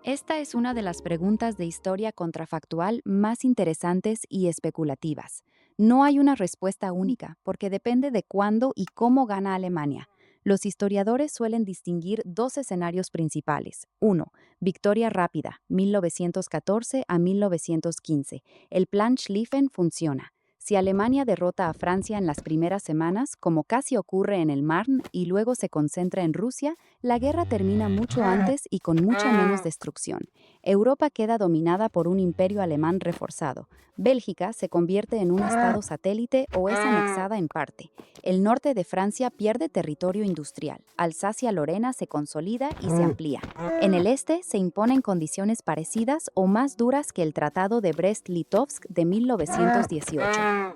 Esta es una de las preguntas de historia contrafactual más interesantes y especulativas. No hay una respuesta única, porque depende de cuándo y cómo gana Alemania. Los historiadores suelen distinguir dos escenarios principales. Uno, victoria rápida, 1914 a 1915. El plan Schlieffen funciona. Si Alemania derrota a Francia en las primeras semanas, como casi ocurre en el Marne, y luego se concentra en Rusia, la guerra termina mucho antes y con mucha menos destrucción. Europa queda dominada por un imperio alemán reforzado. Bélgica se convierte en un estado satélite o es anexada en parte. El norte de Francia pierde territorio industrial. Alsacia-Lorena se consolida y se amplía. En el este se imponen condiciones parecidas o más duras que el Tratado de Brest-Litovsk de 1918.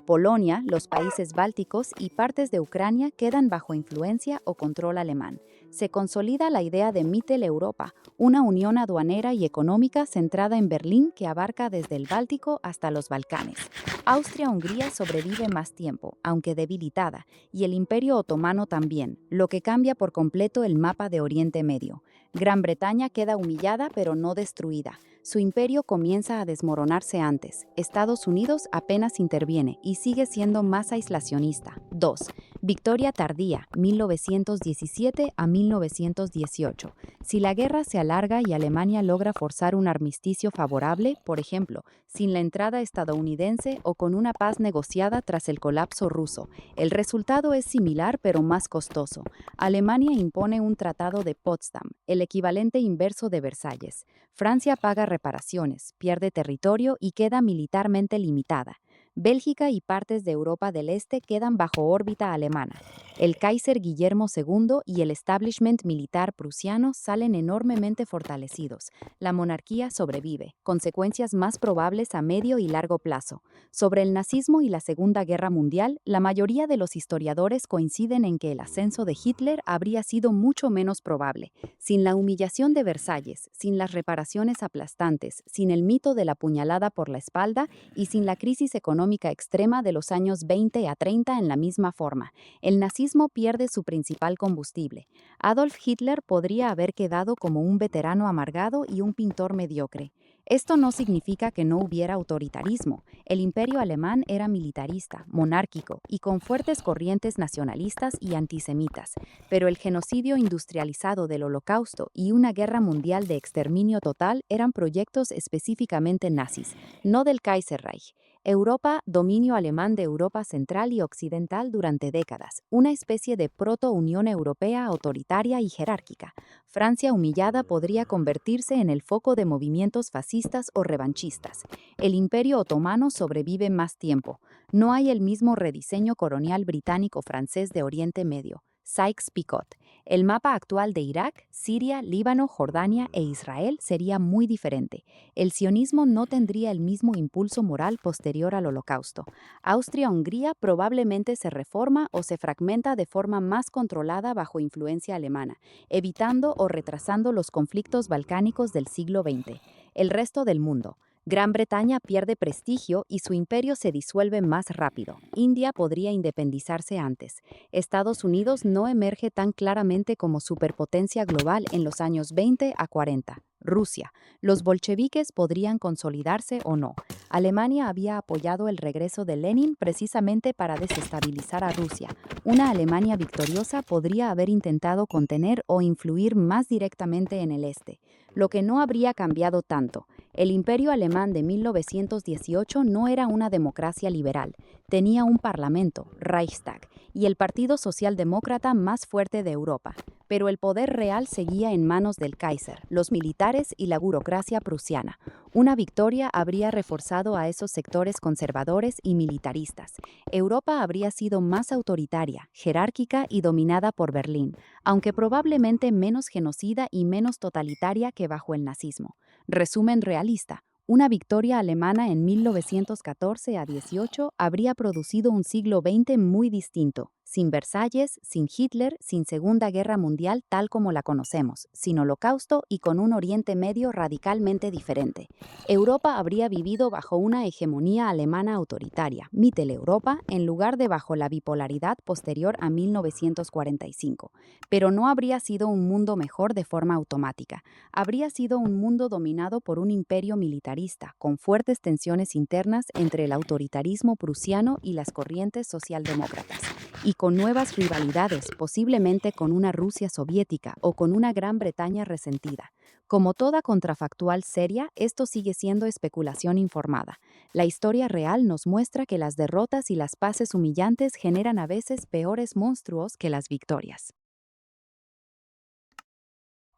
Polonia, los países bálticos y partes de Ucrania quedan bajo influencia o control alemán. Se consolida la idea de Mitteleuropa, una unión aduanera y económica centrada en Berlín que abarca desde el Báltico hasta los Balcanes. Austria-Hungría sobrevive más tiempo, aunque debilitada, y el Imperio Otomano también, lo que cambia por completo el mapa de Oriente Medio. Gran Bretaña queda humillada pero no destruida. Su imperio comienza a desmoronarse antes. Estados Unidos apenas interviene y sigue siendo más aislacionista. 2. Victoria tardía, 1917 a 1918. Si la guerra se alarga y Alemania logra forzar un armisticio favorable, por ejemplo, sin la entrada estadounidense o con una paz negociada tras el colapso ruso, el resultado es similar pero más costoso. Alemania impone un tratado de Potsdam, el equivalente inverso de Versalles. Francia paga reparaciones, pierde territorio y queda militarmente limitada. Bélgica y partes de Europa del Este quedan bajo órbita alemana. El Kaiser Guillermo II y el establishment militar prusiano salen enormemente fortalecidos. La monarquía sobrevive, consecuencias más probables a medio y largo plazo. Sobre el nazismo y la Segunda Guerra Mundial, la mayoría de los historiadores coinciden en que el ascenso de Hitler habría sido mucho menos probable. Sin la humillación de Versalles, sin las reparaciones aplastantes, sin el mito de la puñalada por la espalda y sin la crisis económica extrema de los años 20 a 30 en la misma forma, el nazismo pierde su principal combustible. Adolf Hitler podría haber quedado como un veterano amargado y un pintor mediocre. Esto no significa que no hubiera autoritarismo. El imperio alemán era militarista, monárquico y con fuertes corrientes nacionalistas y antisemitas, pero el genocidio industrializado del Holocausto y una guerra mundial de exterminio total eran proyectos específicamente nazis, no del Kaiserreich. Europa, dominio alemán de Europa Central y Occidental durante décadas, una especie de proto-Unión Europea autoritaria y jerárquica. Francia humillada podría convertirse en el foco de movimientos fascistas o revanchistas. El Imperio Otomano sobrevive más tiempo. No hay el mismo rediseño colonial británico-francés de Oriente Medio. Sykes-Picot. El mapa actual de Irak, Siria, Líbano, Jordania e Israel sería muy diferente. El sionismo no tendría el mismo impulso moral posterior al Holocausto. Austria-Hungría probablemente se reforma o se fragmenta de forma más controlada bajo influencia alemana, evitando o retrasando los conflictos balcánicos del siglo XX. El resto del mundo. Gran Bretaña pierde prestigio y su imperio se disuelve más rápido. India podría independizarse antes. Estados Unidos no emerge tan claramente como superpotencia global en los años 20 a 40. Rusia. Los bolcheviques podrían consolidarse o no. Alemania había apoyado el regreso de Lenin precisamente para desestabilizar a Rusia. Una Alemania victoriosa podría haber intentado contener o influir más directamente en el este, lo que no habría cambiado tanto. El Imperio Alemán de 1918 no era una democracia liberal, tenía un parlamento, Reichstag, y el Partido Socialdemócrata más fuerte de Europa, pero el poder real seguía en manos del Kaiser, los militares y la burocracia prusiana. Una victoria habría reforzado a esos sectores conservadores y militaristas. Europa habría sido más autoritaria, jerárquica y dominada por Berlín, aunque probablemente menos genocida y menos totalitaria que bajo el nazismo. Resumen realista. Una victoria alemana en 1914 a 18 habría producido un siglo XX muy distinto, sin Versalles, sin Hitler, sin Segunda Guerra Mundial tal como la conocemos, sin Holocausto y con un Oriente Medio radicalmente diferente. Europa habría vivido bajo una hegemonía alemana autoritaria, Mitteleuropa, en lugar de bajo la bipolaridad posterior a 1945. Pero no habría sido un mundo mejor de forma automática. Habría sido un mundo dominado por un imperio militarista, con fuertes tensiones internas entre el autoritarismo prusiano y las corrientes socialdemócratas, y con nuevas rivalidades, posiblemente con una Rusia soviética o con una Gran Bretaña resentida. Como toda contrafactual seria, esto sigue siendo especulación informada. La historia real nos muestra que las derrotas y las paces humillantes generan a veces peores monstruos que las victorias.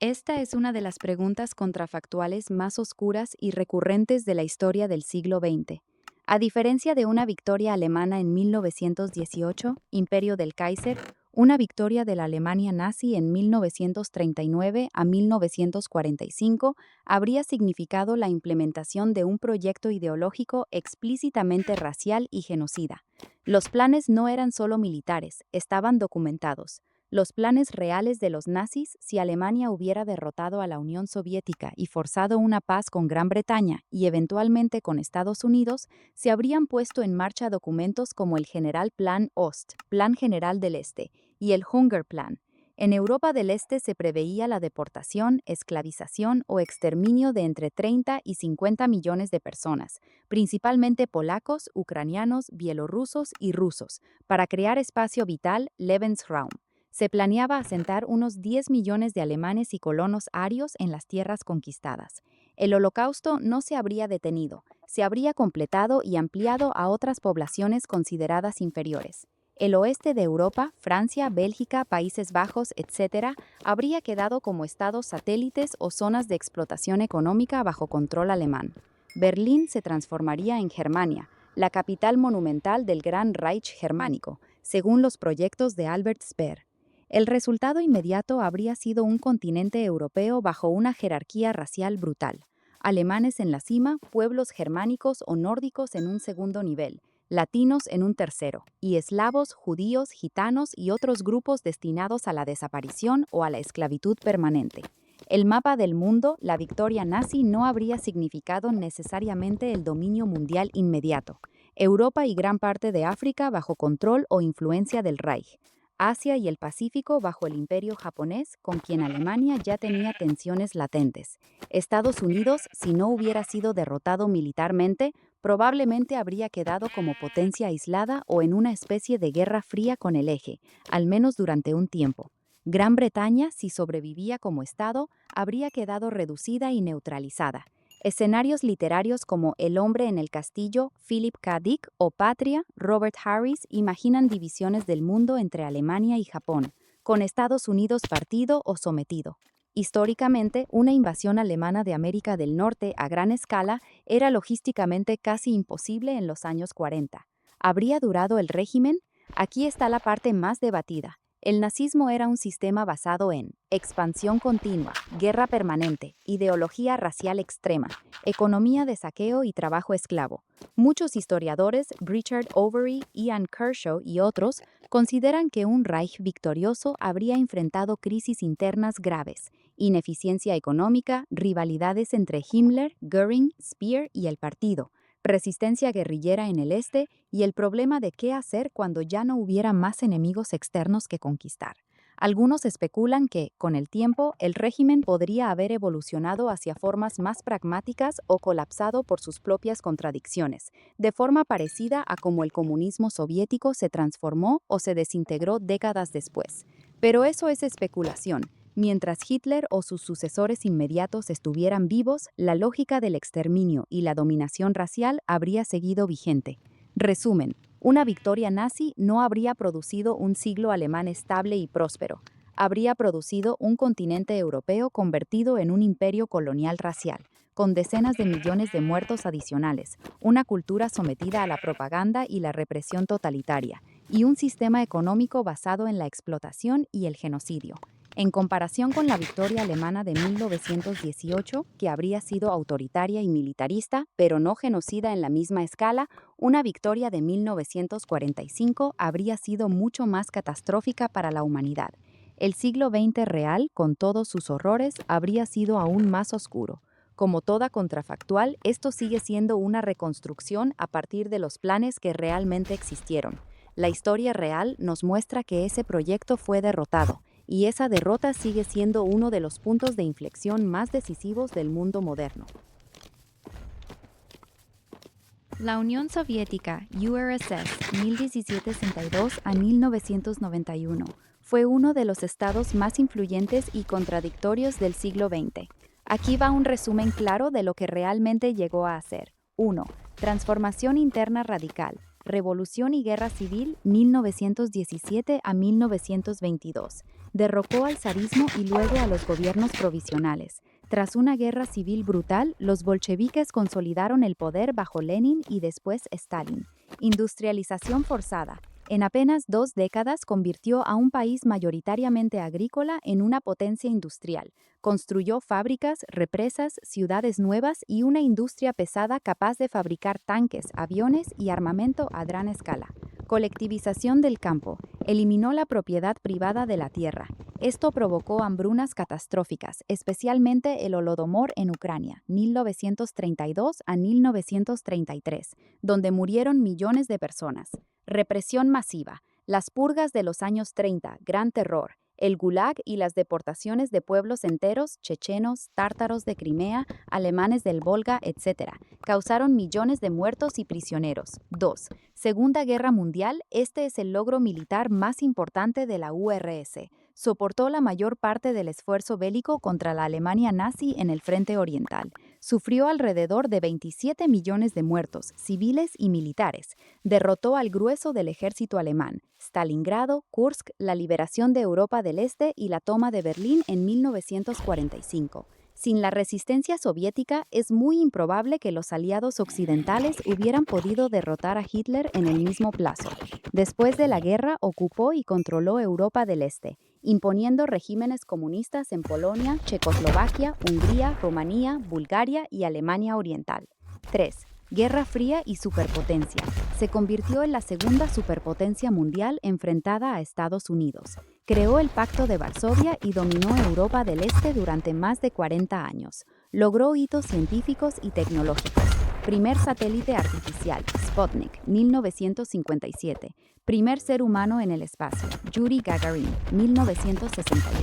Esta es una de las preguntas contrafactuales más oscuras y recurrentes de la historia del siglo XX. A diferencia de una victoria alemana en 1918, Imperio del Kaiser, una victoria de la Alemania nazi en 1939 a 1945 habría significado la implementación de un proyecto ideológico explícitamente racial y genocida. Los planes no eran solo militares, estaban documentados. Los planes reales de los nazis, si Alemania hubiera derrotado a la Unión Soviética y forzado una paz con Gran Bretaña y eventualmente con Estados Unidos, se habrían puesto en marcha documentos como el General Plan Ost, Plan General del Este, y el Hungerplan. En Europa del Este se preveía la deportación, esclavización o exterminio de entre 30 y 50 millones de personas, principalmente polacos, ucranianos, bielorrusos y rusos, para crear espacio vital, Lebensraum. Se planeaba asentar unos 10 millones de alemanes y colonos arios en las tierras conquistadas. El Holocausto no se habría detenido, se habría completado y ampliado a otras poblaciones consideradas inferiores. El oeste de Europa, Francia, Bélgica, Países Bajos, etc., habría quedado como estados satélites o zonas de explotación económica bajo control alemán. Berlín se transformaría en Germania, la capital monumental del Gran Reich germánico, según los proyectos de Albert Speer. El resultado inmediato habría sido un continente europeo bajo una jerarquía racial brutal. Alemanes en la cima, pueblos germánicos o nórdicos en un segundo nivel, latinos en un tercero, y eslavos, judíos, gitanos y otros grupos destinados a la desaparición o a la esclavitud permanente. El mapa del mundo, la victoria nazi no habría significado necesariamente el dominio mundial inmediato. Europa y gran parte de África bajo control o influencia del Reich. Asia y el Pacífico bajo el Imperio japonés, con quien Alemania ya tenía tensiones latentes. Estados Unidos, si no hubiera sido derrotado militarmente, probablemente habría quedado como potencia aislada o en una especie de guerra fría con el eje, al menos durante un tiempo. Gran Bretaña, si sobrevivía como Estado, habría quedado reducida y neutralizada. Escenarios literarios como El hombre en el castillo, Philip K. Dick o Patria, Robert Harris imaginan divisiones del mundo entre Alemania y Japón, con Estados Unidos partido o sometido. Históricamente, una invasión alemana de América del Norte a gran escala era logísticamente casi imposible en los años 40. ¿Habría durado el régimen? Aquí está la parte más debatida. El nazismo era un sistema basado en expansión continua, guerra permanente, ideología racial extrema, economía de saqueo y trabajo esclavo. Muchos historiadores, Richard Overy, Ian Kershaw y otros, consideran que un Reich victorioso habría enfrentado crisis internas graves, ineficiencia económica, rivalidades entre Himmler, Göring, Speer y el partido, resistencia guerrillera en el este y el problema de qué hacer cuando ya no hubiera más enemigos externos que conquistar. Algunos especulan que, con el tiempo, el régimen podría haber evolucionado hacia formas más pragmáticas o colapsado por sus propias contradicciones, de forma parecida a cómo el comunismo soviético se transformó o se desintegró décadas después. Pero eso es especulación. Mientras Hitler o sus sucesores inmediatos estuvieran vivos, la lógica del exterminio y la dominación racial habría seguido vigente. Resumen, una victoria nazi no habría producido un siglo alemán estable y próspero. Habría producido un continente europeo convertido en un imperio colonial racial, con decenas de millones de muertos adicionales, una cultura sometida a la propaganda y la represión totalitaria, y un sistema económico basado en la explotación y el genocidio. En comparación con la victoria alemana de 1918, que habría sido autoritaria y militarista, pero no genocida en la misma escala, una victoria de 1945 habría sido mucho más catastrófica para la humanidad. El siglo XX real, con todos sus horrores, habría sido aún más oscuro. Como toda contrafactual, esto sigue siendo una reconstrucción a partir de los planes que realmente existieron. La historia real nos muestra que ese proyecto fue derrotado, y esa derrota sigue siendo uno de los puntos de inflexión más decisivos del mundo moderno. La Unión Soviética, URSS, 1762 a 1991, fue uno de los estados más influyentes y contradictorios del siglo XX. Aquí va un resumen claro de lo que realmente llegó a hacer. 1. Transformación interna radical. Revolución y Guerra Civil 1917 a 1922. Derrocó al zarismo y luego a los gobiernos provisionales. Tras una guerra civil brutal, los bolcheviques consolidaron el poder bajo Lenin y después Stalin. Industrialización forzada. En apenas 2 décadas convirtió a un país mayoritariamente agrícola en una potencia industrial. Construyó fábricas, represas, ciudades nuevas y una industria pesada capaz de fabricar tanques, aviones y armamento a gran escala. Colectivización del campo. Eliminó la propiedad privada de la tierra. Esto provocó hambrunas catastróficas, especialmente el Holodomor en Ucrania, 1932 a 1933, donde murieron millones de personas. Represión masiva. Las purgas de los años 30, Gran Terror, el Gulag y las deportaciones de pueblos enteros, chechenos, tártaros de Crimea, alemanes del Volga, etc., causaron millones de muertos y prisioneros. 2. Segunda Guerra Mundial. Este es el logro militar más importante de la URSS. Soportó la mayor parte del esfuerzo bélico contra la Alemania nazi en el frente oriental. Sufrió alrededor de 27 millones de muertos, civiles y militares. Derrotó al grueso del ejército alemán. Stalingrado, Kursk, la liberación de Europa del Este y la toma de Berlín en 1945. Sin la resistencia soviética, es muy improbable que los aliados occidentales hubieran podido derrotar a Hitler en el mismo plazo. Después de la guerra, ocupó y controló Europa del Este, imponiendo regímenes comunistas en Polonia, Checoslovaquia, Hungría, Rumanía, Bulgaria y Alemania Oriental. 3. Guerra Fría y superpotencia. Se convirtió en la segunda superpotencia mundial enfrentada a Estados Unidos. Creó el Pacto de Varsovia y dominó Europa del Este durante más de 40 años. Logró hitos científicos y tecnológicos. Primer satélite artificial, Sputnik, 1957. Primer ser humano en el espacio, Yuri Gagarin, 1961.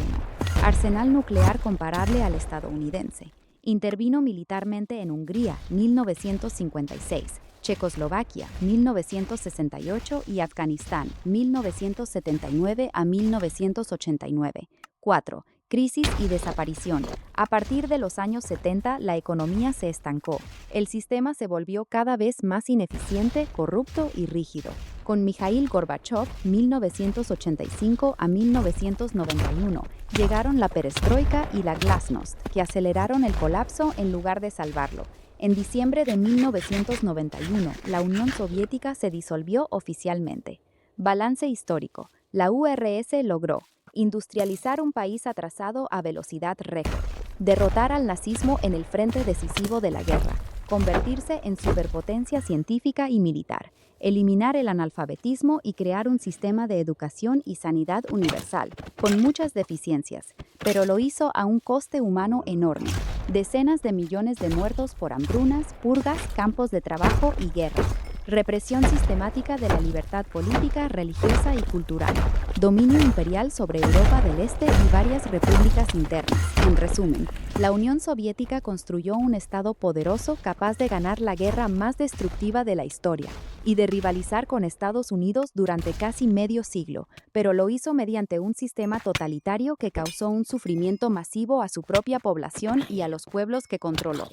Arsenal nuclear comparable al estadounidense. Intervino militarmente en Hungría, 1956, Checoslovaquia, 1968 y Afganistán, 1979 a 1989. 4. Crisis y desaparición. A partir de los años 70, la economía se estancó. El sistema se volvió cada vez más ineficiente, corrupto y rígido. Con Mikhail Gorbachev, 1985 a 1991, llegaron la perestroika y la glasnost, que aceleraron el colapso en lugar de salvarlo. En diciembre de 1991, la Unión Soviética se disolvió oficialmente. Balance histórico. La URSS logró industrializar un país atrasado a velocidad récord, derrotar al nazismo en el frente decisivo de la guerra, convertirse en superpotencia científica y militar, eliminar el analfabetismo y crear un sistema de educación y sanidad universal, con muchas deficiencias, pero lo hizo a un coste humano enorme. Decenas de millones de muertos por hambrunas, purgas, campos de trabajo y guerra. Represión sistemática de la libertad política, religiosa y cultural. Dominio imperial sobre Europa del Este y varias repúblicas internas. En resumen, la Unión Soviética construyó un Estado poderoso capaz de ganar la guerra más destructiva de la historia y de rivalizar con Estados Unidos durante casi medio siglo, pero lo hizo mediante un sistema totalitario que causó un sufrimiento masivo a su propia población y a los pueblos que controló.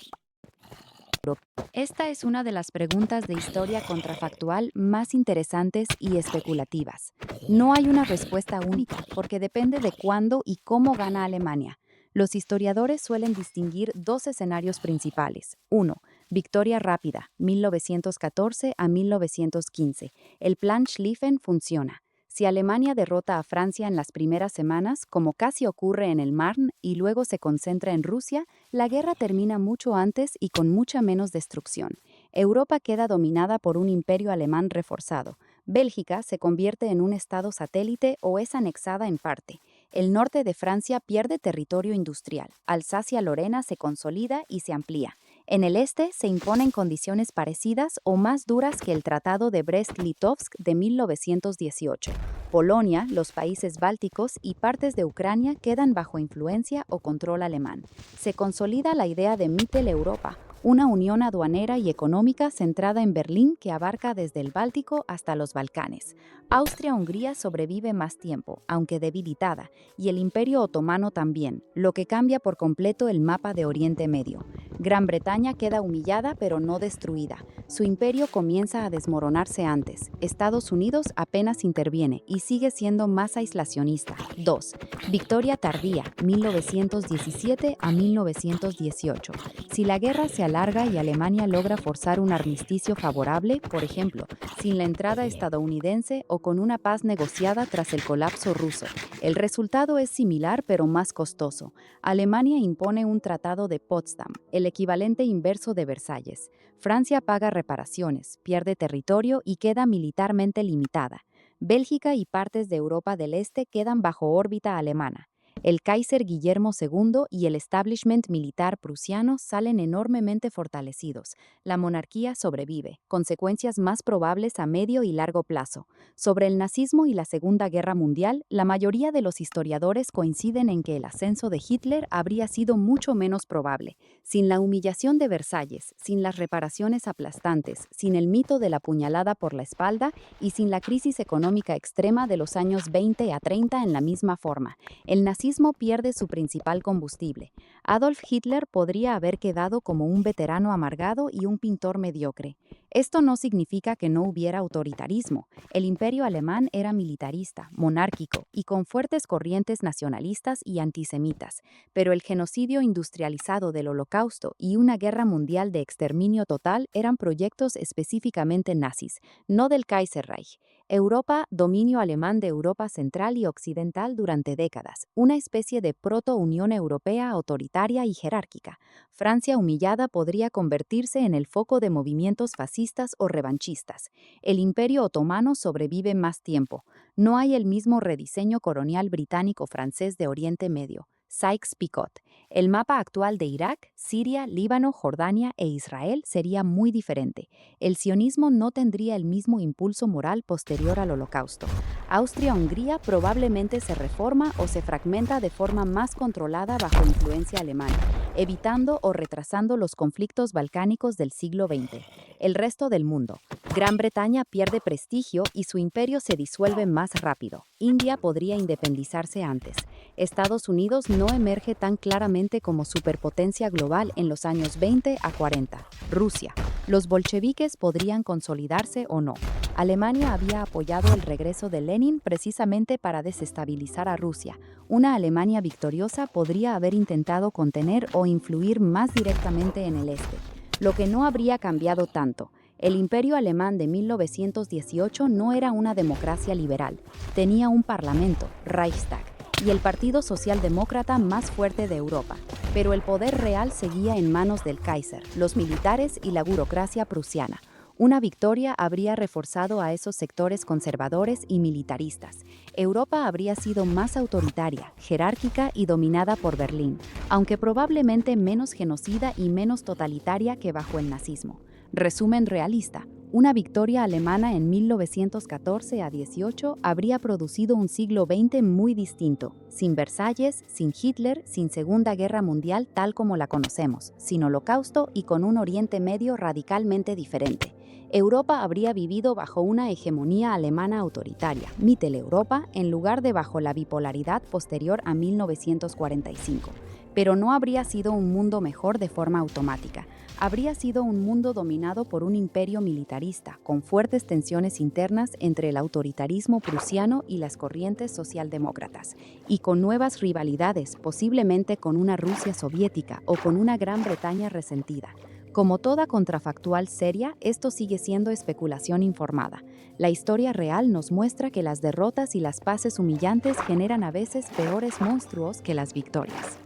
Esta es una de las preguntas de historia contrafactual más interesantes y especulativas. No hay una respuesta única, porque depende de cuándo y cómo gana Alemania. Los historiadores suelen distinguir 2 escenarios principales. 1. Victoria rápida, 1914 a 1915. El plan Schlieffen funciona. Si Alemania derrota a Francia en las primeras semanas, como casi ocurre en el Marne, y luego se concentra en Rusia, la guerra termina mucho antes y con mucha menos destrucción. Europa queda dominada por un imperio alemán reforzado. Bélgica se convierte en un estado satélite o es anexada en parte. El norte de Francia pierde territorio industrial. Alsacia-Lorena se consolida y se amplía. En el este se imponen condiciones parecidas o más duras que el Tratado de Brest-Litovsk de 1918. Polonia, los países bálticos y partes de Ucrania quedan bajo influencia o control alemán. Se consolida la idea de Mitteleuropa, una unión aduanera y económica centrada en Berlín que abarca desde el Báltico hasta los Balcanes. Austria-Hungría sobrevive más tiempo, aunque debilitada, y el Imperio Otomano también, lo que cambia por completo el mapa de Oriente Medio. Gran Bretaña queda humillada pero no destruida. Su imperio comienza a desmoronarse antes. Estados Unidos apenas interviene y sigue siendo más aislacionista. 2. Victoria tardía, 1917 a 1918. Si la guerra se alarga y Alemania logra forzar un armisticio favorable, por ejemplo, sin la entrada estadounidense o con una paz negociada tras el colapso ruso, el resultado es similar pero más costoso. Alemania impone un tratado de Potsdam, el equivalente inverso de Versalles. Francia paga reparaciones, pierde territorio y queda militarmente limitada. Bélgica y partes de Europa del Este quedan bajo órbita alemana. El Kaiser Guillermo II y el establishment militar prusiano salen enormemente fortalecidos. La monarquía sobrevive, consecuencias más probables a medio y largo plazo. Sobre el nazismo y la Segunda Guerra Mundial, la mayoría de los historiadores coinciden en que el ascenso de Hitler habría sido mucho menos probable. Sin la humillación de Versalles, sin las reparaciones aplastantes, sin el mito de la puñalada por la espalda y sin la crisis económica extrema de los años 20 a 30 en la misma forma, el nazismo pierde su principal combustible. Adolf Hitler podría haber quedado como un veterano amargado y un pintor mediocre. Esto no significa que no hubiera autoritarismo. El imperio alemán era militarista, monárquico y con fuertes corrientes nacionalistas y antisemitas, pero el genocidio industrializado del Holocausto y una guerra mundial de exterminio total eran proyectos específicamente nazis, no del Kaiserreich. Europa, dominio alemán de Europa Central y Occidental durante décadas, una especie de proto-Unión Europea autoritaria y jerárquica. Francia humillada podría convertirse en el foco de movimientos fascistas o revanchistas. El Imperio Otomano sobrevive más tiempo. No hay el mismo rediseño colonial británico-francés de Oriente Medio. Sykes-Picot. El mapa actual de Irak, Siria, Líbano, Jordania e Israel sería muy diferente. El sionismo no tendría el mismo impulso moral posterior al Holocausto. Austria-Hungría probablemente se reforma o se fragmenta de forma más controlada bajo influencia alemana, evitando o retrasando los conflictos balcánicos del siglo XX. El resto del mundo. Gran Bretaña pierde prestigio y su imperio se disuelve más rápido. India podría independizarse antes. Estados Unidos no emerge tan claramente como superpotencia global en los años 20 a 40. Rusia. Los bolcheviques podrían consolidarse o no. Alemania había apoyado el regreso de Lenin precisamente para desestabilizar a Rusia. Una Alemania victoriosa podría haber intentado contener o influir más directamente en el este. Lo que no habría cambiado tanto. El Imperio Alemán de 1918 no era una democracia liberal. Tenía un parlamento, Reichstag, y el Partido Socialdemócrata más fuerte de Europa. Pero el poder real seguía en manos del Kaiser, los militares y la burocracia prusiana. Una victoria habría reforzado a esos sectores conservadores y militaristas. Europa habría sido más autoritaria, jerárquica y dominada por Berlín, aunque probablemente menos genocida y menos totalitaria que bajo el nazismo. Resumen realista. Una victoria alemana en 1914 a 18 habría producido un siglo XX muy distinto, sin Versalles, sin Hitler, sin Segunda Guerra Mundial tal como la conocemos, sin Holocausto y con un Oriente Medio radicalmente diferente. Europa habría vivido bajo una hegemonía alemana autoritaria, Mitteleuropa, en lugar de bajo la bipolaridad posterior a 1945. Pero no habría sido un mundo mejor de forma automática. Habría sido un mundo dominado por un imperio militarista, con fuertes tensiones internas entre el autoritarismo prusiano y las corrientes socialdemócratas, y con nuevas rivalidades, posiblemente con una Rusia soviética o con una Gran Bretaña resentida. Como toda contrafactual seria, esto sigue siendo especulación informada. La historia real nos muestra que las derrotas y las paces humillantes generan a veces peores monstruos que las victorias.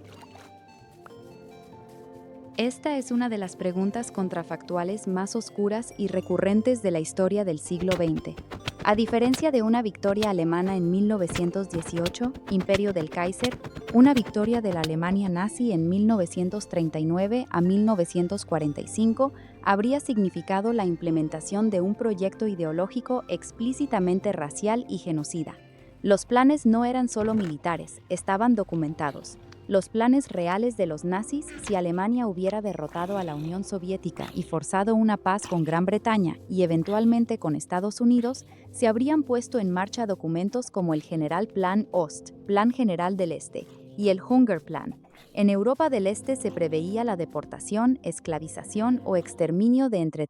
Esta es una de las preguntas contrafactuales más oscuras y recurrentes de la historia del siglo XX. A diferencia de una victoria alemana en 1918, Imperio del Kaiser, una victoria de la Alemania nazi en 1939 a 1945 habría significado la implementación de un proyecto ideológico explícitamente racial y genocida. Los planes no eran solo militares, estaban documentados. Los planes reales de los nazis, si Alemania hubiera derrotado a la Unión Soviética y forzado una paz con Gran Bretaña y eventualmente con Estados Unidos, se habrían puesto en marcha documentos como el General Plan Ost, Plan General del Este, y el Hungerplan. En Europa del Este se preveía la deportación, esclavización o exterminio de entre